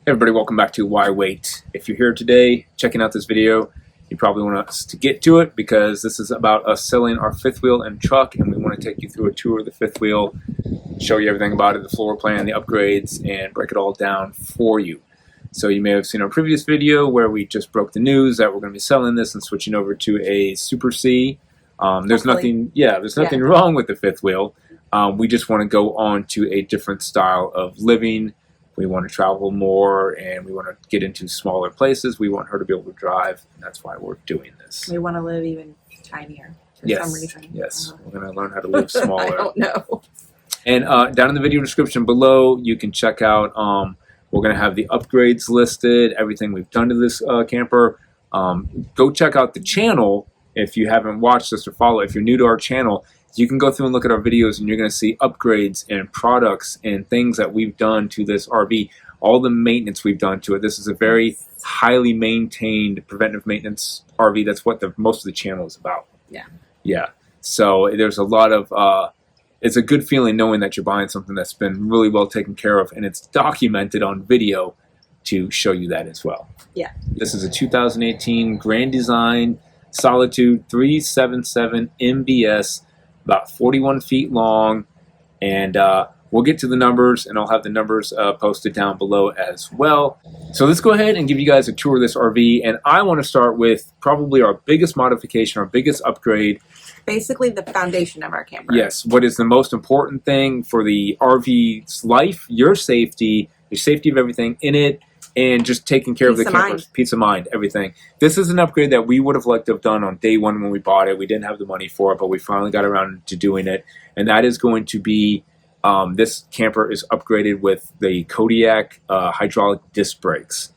Everybody, welcome back to Why Wait. If you're here today checking out this video, you probably want us to get to it because this is about us selling our fifth wheel and truck, and we want to take you through a tour of the fifth wheel, show you everything about it, the floor plan, the upgrades, and break it all down for you. So you may have seen our previous video where we just broke the news that we're going to be selling this and switching over to a Super C. There's nothing wrong with the fifth wheel. We just want to go on to a different style of living. We want to travel more, and we want to get into smaller places. We want her to be able to drive, and that's why we're doing this. We want to live even tinier for some reason. Yes, we're going to learn how to live smaller. I don't know. And down in the video description below, you can check out, we're going to have the upgrades listed, everything we've done to this camper. Go check out the channel if you haven't watched this or follow. If you're new to our channel, you can go through and look at our videos, and you're going to see upgrades and products and things that we've done to this RV, all the maintenance we've done to it. This is a very highly maintained preventive maintenance RV. That's what most of the channel is about. Yeah. So there's a lot of, it's a good feeling knowing that you're buying something that's been really well taken care of, and it's documented on video to show you that as well. Yeah. This is a 2018 Grand Design Solitude 377 MBS. About 41 feet long, and we'll get to the numbers, and I'll have the numbers posted down below as well. So let's go ahead and give you guys a tour of this RV, and I want to start with probably our biggest modification, our biggest upgrade. Basically the foundation of our camper. Yes, what is the most important thing for the RV's life, your safety of everything in it, and just taking care of the campers. Peace of mind, everything. This is an upgrade that we would have liked to have done on day one when we bought it. We didn't have the money for it, but we finally got around to doing it. And that is going to be, this camper is upgraded with the Kodiak hydraulic disc brakes.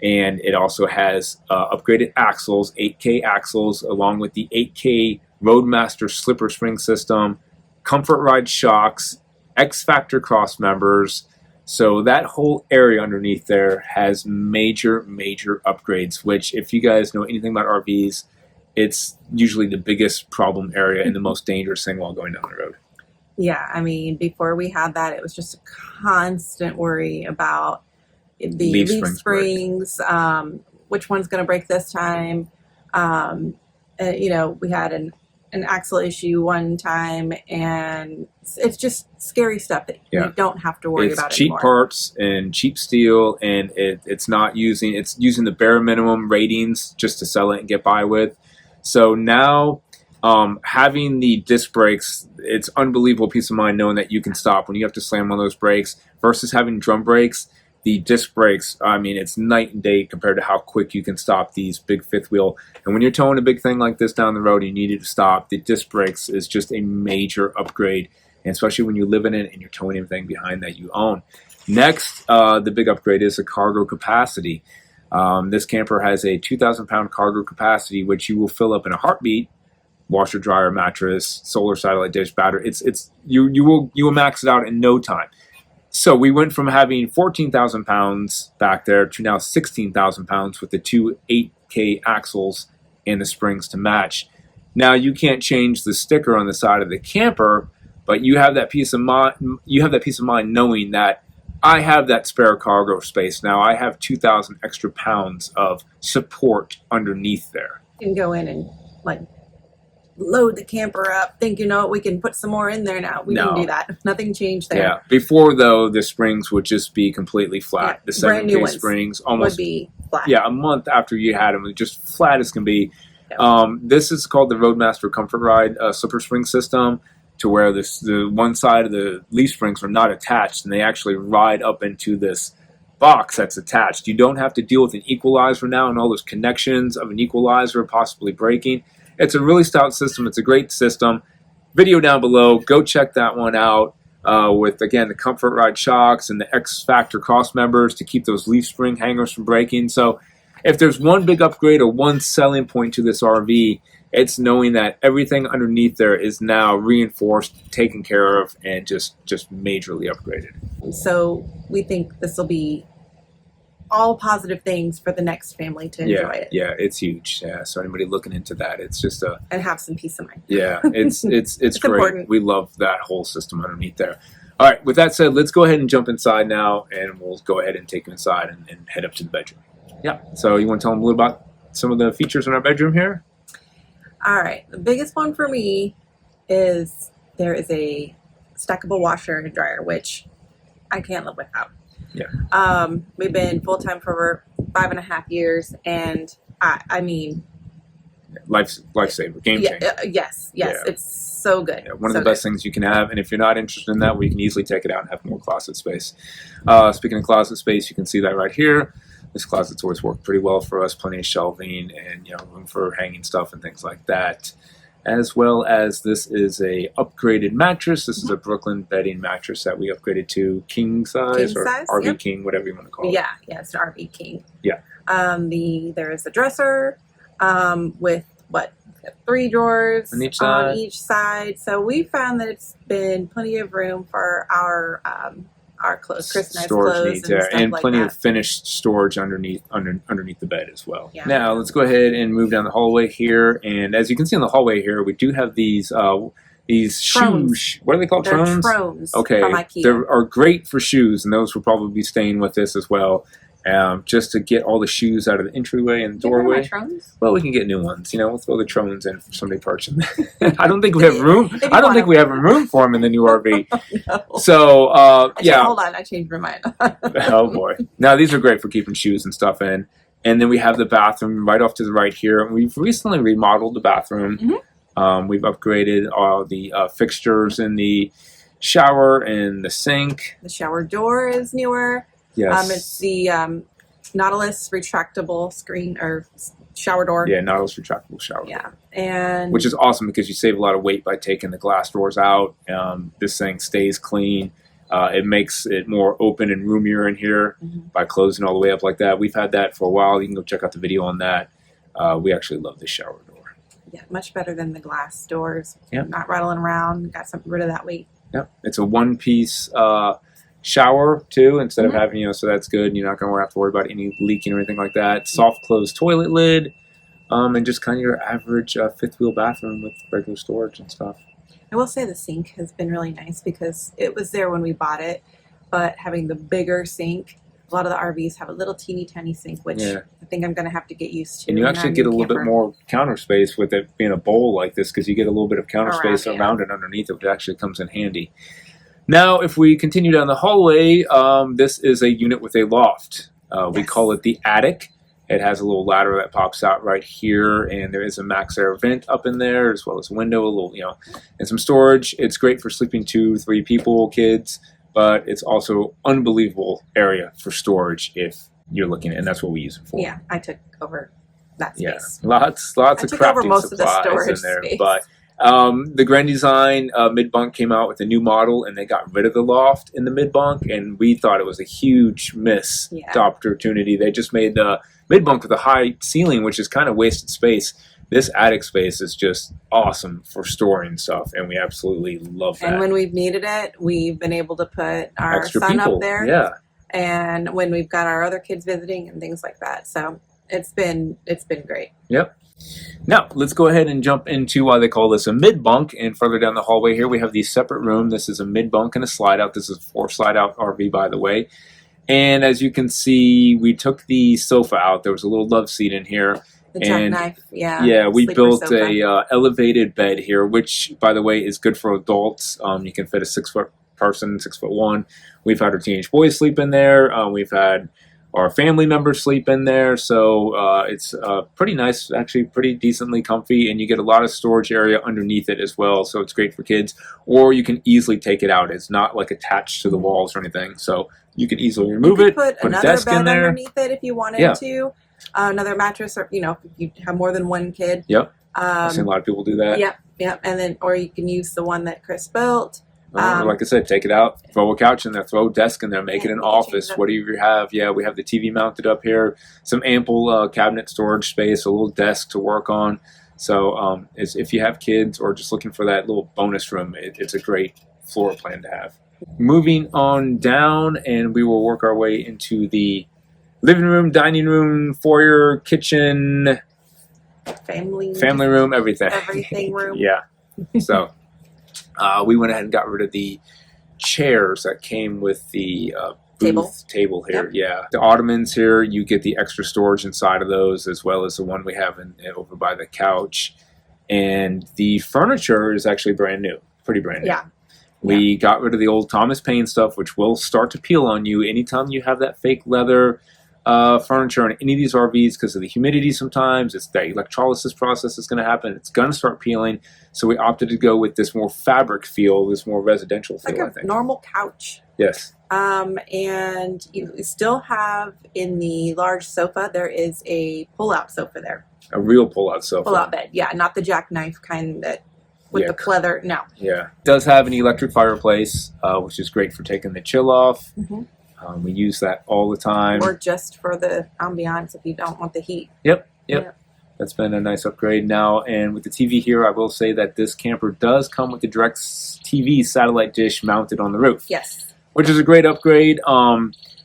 And it also has upgraded axles, 8K axles, along with the 8K Roadmaster slipper spring system, Comfort Ride shocks, X-Factor cross members. So that whole area underneath there has major upgrades, which if you guys know anything about RVs, it's usually the biggest problem area and the most dangerous thing while going down the road. Yeah, I mean, before we had that, it was just a constant worry about the leaf springs, which one's going to break this time. You know, we had an axle issue one time, and it's just scary stuff that you don't have to worry about anymore. It's cheap parts and cheap steel, and it's using the bare minimum ratings just to sell it and get by with. So now having the disc brakes, it's unbelievable peace of mind knowing that you can stop when you have to slam on those brakes versus having drum brakes. The disc brakes, I mean, it's night and day compared to how quick you can stop these big fifth wheel. And when you're towing a big thing like this down the road, you need it to stop. The disc brakes is just a major upgrade, and especially when you live in it and you're towing everything behind that you own. Next, the big upgrade is the cargo capacity. This camper has a 2,000-pound cargo capacity, which you will fill up in a heartbeat. Washer, dryer, mattress, solar satellite dish, battery. You will max it out in no time. So we went from having 14,000 pounds back there to now 16,000 pounds with the two 8K axles and the springs to match. Now you can't change the sticker on the side of the camper, but you have that peace of mind. You have that peace of mind knowing that I have that spare cargo space now. I have 2,000 extra pounds of support underneath there. You can go in and like load the camper up, think, you know, we can put some more in there now. We didn't do that. Nothing changed there. Yeah. Before, though, the springs would just be completely flat. The 7K springs almost would be flat. Yeah, a month after you had them, just flat as can be. Yeah. This is called the Roadmaster Comfort Ride slipper spring system, to where the one side of the leaf springs are not attached, and they actually ride up into this box that's attached. You don't have to deal with an equalizer now and all those connections of an equalizer possibly breaking. It's a really stout system. It's a great system. Video down below. Go check that one out with, again, the Comfort Ride shocks and the X-Factor cross members to keep those leaf spring hangers from breaking. So if there's one big upgrade or one selling point to this RV, it's knowing that everything underneath there is now reinforced, taken care of, and just majorly upgraded. So we think this will be all positive things for the next family to enjoy it. Yeah, it's huge. Yeah, so anybody looking into that, it's just and have some peace of mind. Yeah, it's great. Important. We love that whole system underneath there. All right, with that said, let's go ahead and jump inside now, and we'll go ahead and take you inside and head up to the bedroom. Yeah, so you want to tell them a little about some of the features in our bedroom here? All right, the biggest one for me is there is a stackable washer and dryer, which I can't live without. Yeah. We've been full-time for over 5.5 years, and I mean, lifesaver, game changer. Yes, Yeah. it's so good. Yeah, one of so the best things you can have, and if you're not interested in that, we can easily take it out and have more closet space. Speaking of closet space, you can see that right here. This closet's always worked pretty well for us. Plenty of shelving and room for hanging stuff and things like that. As well as this is a upgraded mattress. This is a Brooklyn bedding mattress that we upgraded to king size or RV yep. king, whatever you want to call it. Yeah, it's an RV king. Yeah. There is a dresser with 3 drawers on each side. So we found that it's been plenty of room for our clothes, Chris and I's clothes needs, and stuff and like plenty that. of finished storage underneath the bed as well. Yeah. Now let's go ahead and move down the hallway here, and as you can see in the hallway here, we do have these shoes. What are they called? They're Trones? Trones. Okay, from IKEA. they are great for shoes, and those will probably be staying with us as well. Just to get all the shoes out of the entryway and doorway. Well, we can get new ones. We'll throw the Trones in for somebody purchasing. I don't think we have room. I don't think we have room for them in the new RV. No. So yeah. Hold on, I changed my mind. Oh boy! Now these are great for keeping shoes and stuff in. And then we have the bathroom right off to the right here. We've recently remodeled the bathroom. Mm-hmm. We've upgraded all the fixtures in the shower and the sink. The shower door is newer. Yes. It's the Nautilus retractable screen or shower door. Yeah, Nautilus retractable shower door. Yeah, and which is awesome because you save a lot of weight by taking the glass doors out. This thing stays clean. It makes it more open and roomier in here by closing all the way up like that. We've had that for a while. You can go check out the video on that. We actually love this shower door. Yeah, much better than the glass doors. Yep. Not rattling around. Got rid of that weight. Yep. It's a one-piece shower too, instead of having, so that's good. You're not going to have to worry about any leaking or anything like that. Soft close toilet lid, and just kind of your average fifth wheel bathroom with regular storage and stuff. I will say the sink has been really nice because it was there when we bought it, but having the bigger sink, a lot of the RVs have a little teeny tiny sink, which I think I'm going to have to get used to. And you actually get a little bit more counter space with it being a bowl like this, because you get a little bit of counter space around it underneath it, which actually comes in handy. Now, if we continue down the hallway, this is a unit with a loft. We call it the attic. It has a little ladder that pops out right here, and there is a max air vent up in there, as well as a window, a little, and some storage. It's great for sleeping 2-3 people, kids, but it's also unbelievable area for storage if you're looking at it, and that's what we use it for. Yeah, I took over that space. Yeah, lots of crafting supplies in there, but. The Grand Design Midbunk came out with a new model, and they got rid of the loft in the Midbunk, and we thought it was a huge missed opportunity. They just made the Midbunk with a high ceiling, which is kind of wasted space. This attic space is just awesome for storing stuff, and we absolutely love that. And when we've needed it, we've been able to put our son up there. Yeah. And when we've got our other kids visiting and things like that. So it's been great. Yep. Now, let's go ahead and jump into why they call this a mid-bunk. And further down the hallway here, we have the separate room. This is a mid-bunk and a slide-out. This is a 4 slide-out RV, by the way. And as you can see, we took the sofa out. There was a little love seat in here. The jackknife, yeah. Yeah, we built a elevated bed here, which, by the way, is good for adults. You can fit a 6-foot person, 6'1". We've had our teenage boys sleep in there. We've had our family members sleep in there, so it's pretty nice, actually pretty decently comfy, and you get a lot of storage area underneath it as well, so it's great for kids. Or you can easily take it out. It's not like attached to the walls or anything, so you can easily remove it, put a desk in there. Underneath it if you wanted to. Another mattress, or if you have more than one kid. Yep. I've seen a lot of people do that. Yep. And then, or you can use the one that Chris built. Like I said, take it out, throw a couch in there, throw a desk in there, make it an office, whatever you have. Yeah, we have the TV mounted up here, some ample cabinet storage space, a little desk to work on. So if you have kids or just looking for that little bonus room, it's a great floor plan to have. Moving on down, and we will work our way into the living room, dining room, foyer, kitchen, family room, everything. Everything room. Yeah. So we went ahead and got rid of the chairs that came with the table here. Yep. Yeah, the ottomans here, you get the extra storage inside of those, as well as the one we have over by the couch. And the furniture is actually brand new, pretty brand new. Yeah. We got rid of the old Thomas Paine stuff, which will start to peel on you anytime you have that fake leather furniture on any of these RVs, because of the humidity sometimes. It's the electrolysis process that's going to happen. It's going to start peeling. So we opted to go with this more fabric feel, this more residential feel, like a normal couch. Yes. And you still have in the large sofa, there is a pull-out sofa there. A real pull-out sofa. Pull-out bed, yeah, not the jackknife kind that with the pleather, no. Yeah. It does have an electric fireplace, which is great for taking the chill off. Mm-hmm. We use that all the time. Or just for the ambiance if you don't want the heat. Yep. That's been a nice upgrade now. And with the TV here, I will say that this camper does come with the direct TV satellite dish mounted on the roof. Yes. Which is a great upgrade.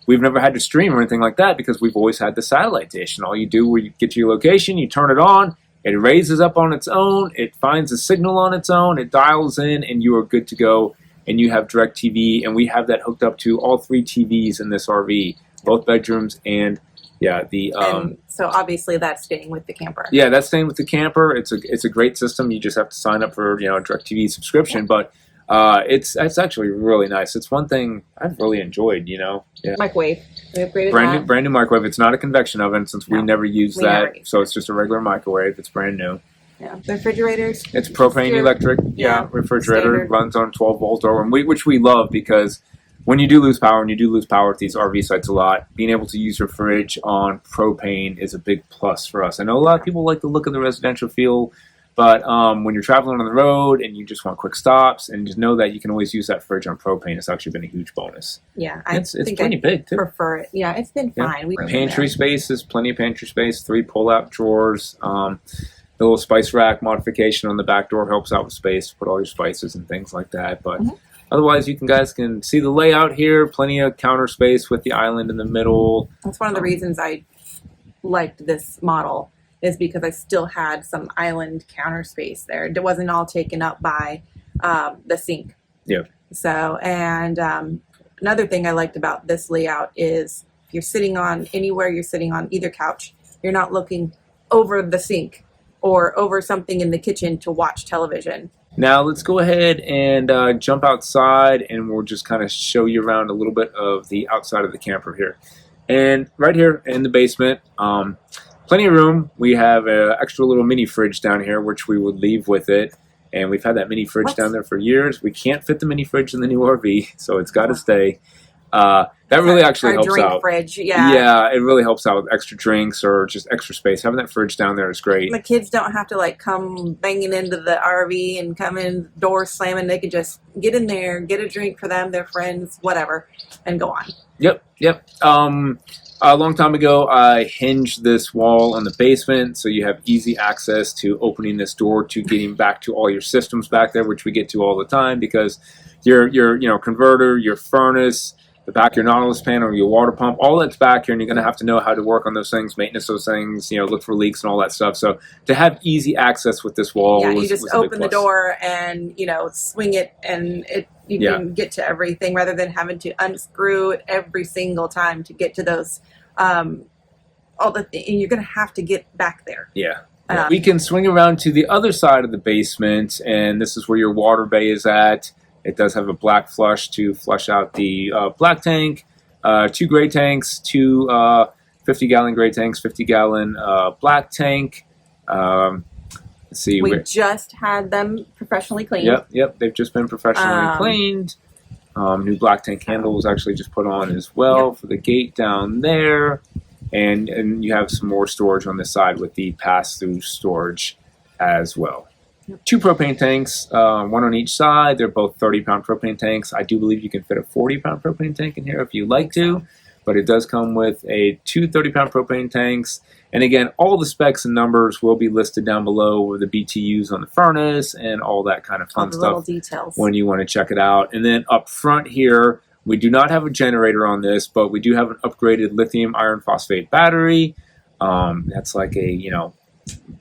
We've never had to stream or anything like that because we've always had the satellite dish. And all you do when you get to your location, you turn it on, it raises up on its own, it finds a signal on its own, it dials in, and you are good to go. And you have direct TV, and we have that hooked up to all 3 TVs in this RV, both bedrooms and and so obviously that's staying with the camper. Yeah, that's staying with the camper. It's a great system. You just have to sign up for a direct TV subscription, but it's actually really nice. It's one thing I've really enjoyed. Yeah. Microwave. We upgraded brand new microwave. It's not a convection oven since we never use that, so it's just a regular microwave. It's brand new. Yeah, the refrigerators. It's propane electric. Yeah, refrigerator standard. Runs on 12 volt, which we love because when you do lose power, and you do lose power at these RV sites a lot, being able to use your fridge on propane is a big plus for us. I know a lot of people like the look of the residential feel, but when you're traveling on the road and you just want quick stops, and just know that you can always use that fridge on propane, it's actually been a huge bonus. Yeah, it's pretty big too. Prefer it. Yeah, it's been fine. Pantry space is plenty of pantry space. 3 pull-out drawers. The little spice rack modification on the back door helps out with space to put all your spices and things like that. But otherwise, you guys can see the layout here. Plenty of counter space with the island in the middle. That's one of the reasons I liked this model, is because I still had some island counter space there. It wasn't all taken up by the sink. Yeah. So, and another thing I liked about this layout is if you're sitting on anywhere, you're sitting on either couch, you're not looking over the sink or over something in the kitchen to watch television. Now let's go ahead and jump outside, and we'll just kind of show you around a little bit of the outside of the camper here. And right here in the basement, plenty of room. We have an extra little mini fridge down here, which we would leave with it. And we've had that mini fridge down there for years. We can't fit the mini fridge in the new RV, so it's got to stay. That really actually helps out. Fridge, yeah, it really helps out with extra drinks or just extra space. Having that fridge down there is great. The kids don't have to come banging into the RV and come in, door slamming. They could just get in there, get a drink for them, their friends, whatever, and go on. Yep. A long time ago, I hinged this wall on the basement, so you have easy access to opening this door to getting back to all your systems back there, which we get to all the time because your converter, your furnace, the back of your Nautilus panel, your water pump, all that's back here, and you're going to have to know how to work on those things, maintenance those things, look for leaks and all that stuff. So to have easy access with this wall, you just open the door and swing it, and you can get to everything rather than having to unscrew it every single time to get to those and you're going to have to get back there. Yeah. We can swing around to the other side of the basement, and this is where your water bay is at. It does have a black flush to flush out the black tank, 2 gray tanks, 2 50-gallon gray tanks, 50-gallon black tank. Let's see. We just had them professionally cleaned. Yep. They've just been professionally cleaned. New black tank handle was actually just put on as well for the gate down there. And you have some more storage on this side with the pass-through storage as well. 2 propane tanks, 1 on each side. They're both 30-pound propane tanks. I do believe you can fit a 40-pound propane tank in here if you like to, but it does come with 2 30-pound propane tanks. And again, all the specs and numbers will be listed down below with the BTUs on the furnace and all that kind of fun stuff. Little details. When you want to check it out. And then up front here, we do not have a generator on this, but we do have an upgraded lithium iron phosphate battery. That's like a,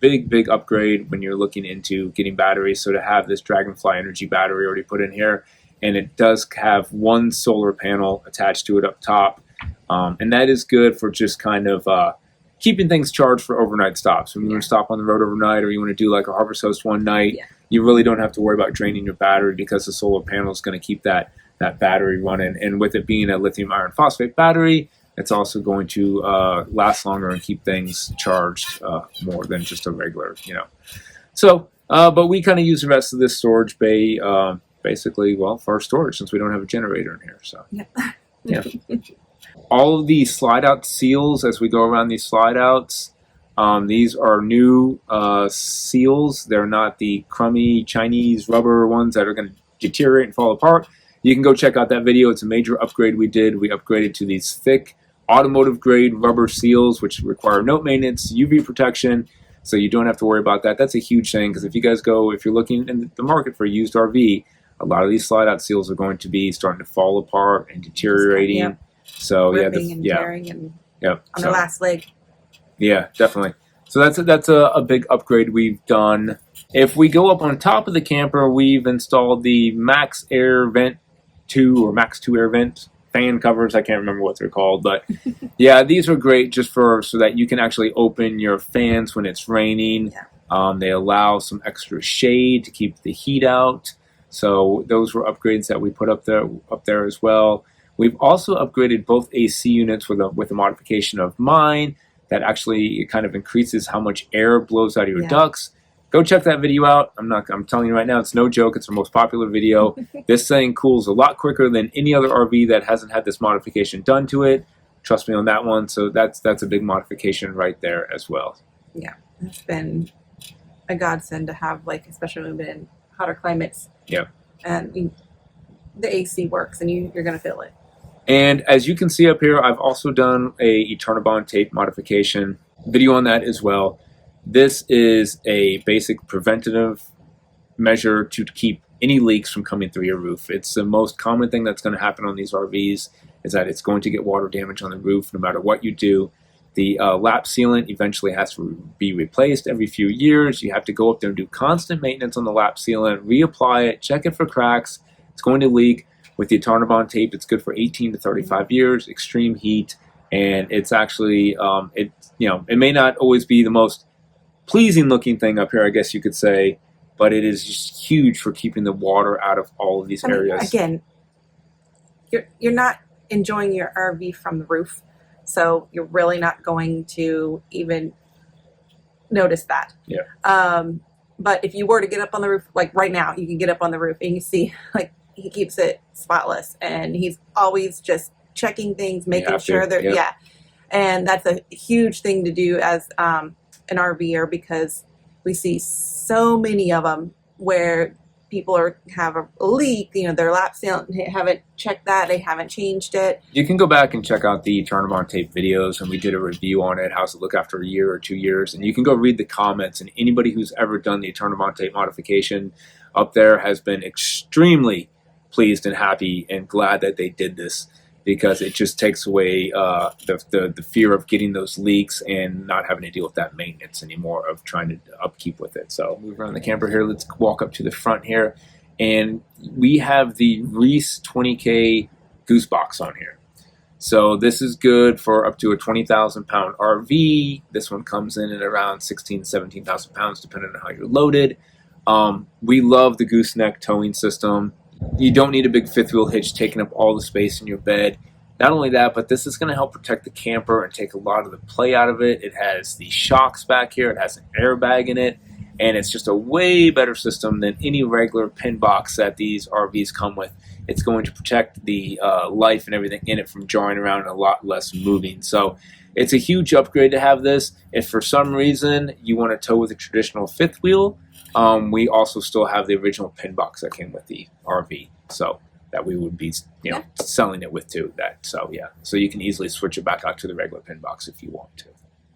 big upgrade when you're looking into getting batteries. So to have this Dragonfly Energy battery already put in here and it does have one solar panel attached to it up top, and that is good for just kind of keeping things charged for overnight stops. When you want to stop on the road overnight, or you want to do like a Harvest Host one night, you really don't have to worry about draining your battery, because the solar panel is going to keep that battery running. And with it being a lithium iron phosphate battery, it's also going to last longer and keep things charged more than just a regular, So, but we kind of use the rest of this storage bay basically, well, for our storage, since we don't have a generator in here. So, yeah. All of the slide out seals, as we go around these slide outs, these are new seals. They're not the crummy Chinese rubber ones that are going to deteriorate and fall apart. You can go check out that video. It's a major upgrade we did. We upgraded to these thick automotive grade rubber seals, which require no maintenance, UV protection, so you don't have to worry about that. That's a huge thing, because if you're looking in the market for a used RV, a lot of these slide out seals are going to be starting to fall apart and deteriorating. Yep. So ripping and tearing and on the last leg. Yeah, definitely. So that's a big upgrade we've done. If we go up on top of the camper, we've installed the Max Air Vent 2 or Max 2 Air Vent fan covers. I can't remember what they're called, but yeah, these are great just so that you can actually open your fans when it's raining. Yeah. They allow some extra shade to keep the heat out. So those were upgrades that we put up there as well. We've also upgraded both AC units with a modification of mine that actually kind of increases how much air blows out of your ducts. Go check that video out. I'm telling you right now, it's no joke. It's our most popular video. This thing cools a lot quicker than any other RV that hasn't had this modification done to it. Trust me on that one. So that's a big modification right there as well. Yeah, it's been a godsend to have, like, especially when we've been in hotter climates. Yeah. And the AC works, and you're going to feel it. And as you can see up here, I've also done a Eternabond tape modification video on that as well. This is a basic preventative measure to keep any leaks from coming through your roof. It's the most common thing that's going to happen on these RVs, is that it's going to get water damage on the roof no matter what you do. The lap sealant eventually has to be replaced every few years. You have to go up there and do constant maintenance on the lap sealant, reapply it, check it for cracks. It's going to leak. With the Eternabond tape, it's good for 18 to 35 years, extreme heat, and it's actually, it may not always be the most pleasing looking thing up here, I guess you could say, but it is just huge for keeping the water out of all of these areas. Again, you're not enjoying your RV from the roof, so you're really not going to even notice that. Yeah. But if you were to get up on the roof, like right now, you can get up on the roof and you see, like, he keeps it spotless, and he's always just checking things, making sure they're and that's a huge thing to do as an RVer, because we see so many of them where people have a leak, their lap sealant, haven't checked that, they haven't changed it. You can go back and check out the Eternabond tape videos, and we did a review on it, how's it look after a year or 2 years, and you can go read the comments, and anybody who's ever done the Eternabond tape modification up there has been extremely pleased and happy and glad that they did this, because it just takes away the fear of getting those leaks and not having to deal with that maintenance anymore of trying to upkeep with it. So move around the camper here. Let's walk up to the front here, and we have the Reese 20K Goose Box on here. So this is good for up to a 20,000 pound RV. This one comes in at around 16,000 to 17,000 pounds depending on how you're loaded. We love the gooseneck towing system. You don't need a big fifth wheel hitch taking up all the space in your bed. Not only that, but this is going to help protect the camper and take a lot of the play out of it. It has the shocks back here. It has an airbag in it. And it's just a way better system than any regular pin box that these RVs come with. It's going to protect the life and everything in it from jarring around and a lot less moving. So it's a huge upgrade to have this. If for some reason you want to tow with a traditional fifth wheel, we also still have the original pin box that came with the RV, so that we would be, selling it with too. So you can easily switch it back out to the regular pin box if you want to.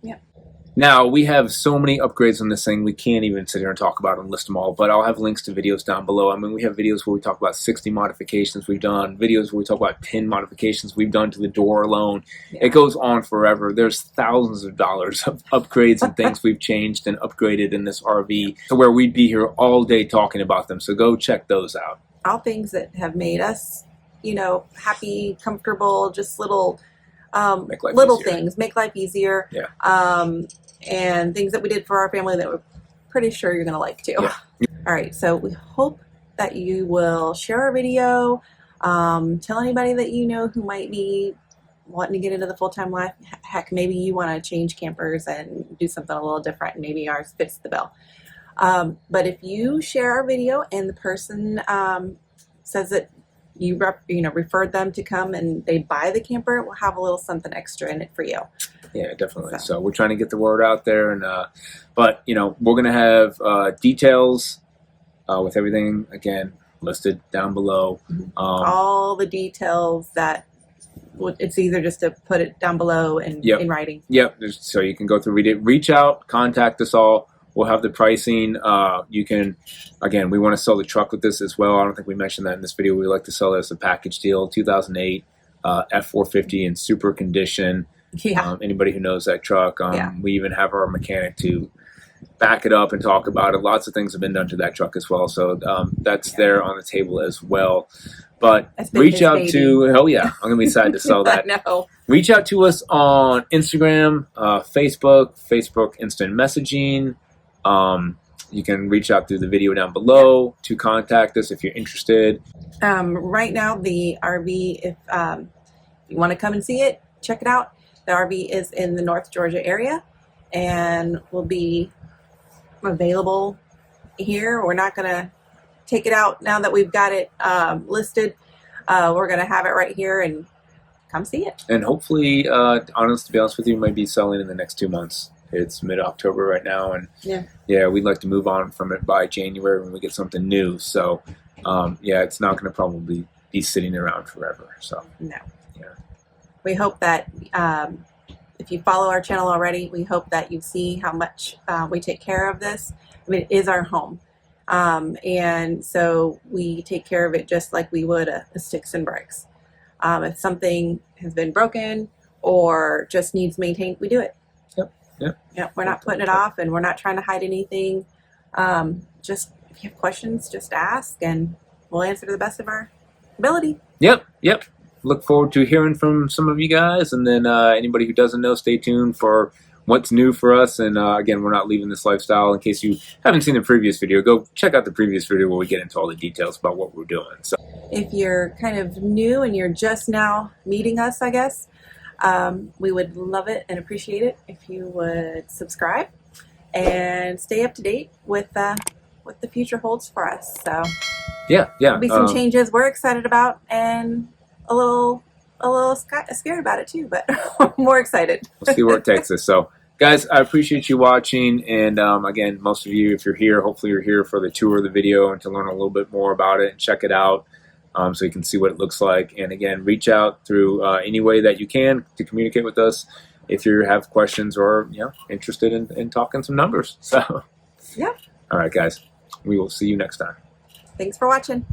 Yeah. Now we have so many upgrades on this thing, we can't even sit here and talk about and list them all. But I'll have links to videos down below. I mean, we have videos where we talk about 60 modifications we've done, videos where we talk about 10 modifications we've done to the door alone. Yeah. It goes on forever. There's thousands of dollars of upgrades and things we've changed and upgraded in this RV, to where we'd be here all day talking about them. So go check those out. all things that have made us, you know, happy, comfortable, just little things, make life easier. Yeah. And things that we did for our family that we're pretty sure you're going to like too. Yeah. All right. So we hope that you will share our video, tell anybody that you know who might be wanting to get into the full-time life. Heck, maybe you want to change campers and do something a little different, and maybe ours fits the bill. But if you share our video and the person says that you referred them to come and they buy the camper, we'll have a little something extra in it for you. Yeah, definitely. So we're trying to get the word out there, and but you know, we're gonna have details with everything again listed down below. All the details that it's either just to put it down below and in writing. Yep. So you can go through, read it, reach out, contact us all. We'll have the pricing. You can, again, we want to sell the truck with this as well. I don't think we mentioned that in this video. We like to sell it as a package deal. 2008 F450 in super condition. Yeah. Anybody who knows that truck, we even have our mechanic to back it up and talk about it. Lots of things have been done to that truck as well. So that's there on the table as well. But reach out to, hell yeah, I'm going to be excited to sell that. No. Reach out to us on Instagram, Facebook instant messaging. You can reach out through the video down below to contact us if you're interested. Right now, the RV, if you want to come and see it, check it out. The RV is in the North Georgia area and will be available here. We're not going to take it out now that we've got it listed. We're going to have it right here, and come see it. And hopefully, to be honest with you, we might be selling in the next 2 months. It's mid-October right now, and we'd like to move on from it by January when we get something new. So, it's not going to probably be sitting around forever. So no. We hope that if you follow our channel already, we hope that you see how much we take care of this. I mean, it is our home. And so we take care of it just like we would a sticks and bricks. If something has been broken or just needs maintained, we do it. Yep. We're not putting it off, and we're not trying to hide anything. Just if you have questions, just ask, and we'll answer to the best of our ability. Yep. Look forward to hearing from some of you guys, and then anybody who doesn't know, stay tuned for what's new for us. And again, we're not leaving this lifestyle. In case you haven't seen the previous video, go check out the previous video where we get into all the details about what we're doing. So if you're kind of new and you're just now meeting us, I guess, we would love it and appreciate it if you would subscribe and stay up to date with what the future holds for us. So there'll be some changes we're excited about, and a little scared about it too, but more excited. We'll see where it takes us. So guys, I appreciate you watching, and again, most of you, if you're here, hopefully you're here for the tour of the video and to learn a little bit more about it and check it out, so you can see what it looks like. And again, reach out through any way that you can to communicate with us if you have questions or interested in talking some numbers. So all right, guys, we will see you next time. Thanks for watching.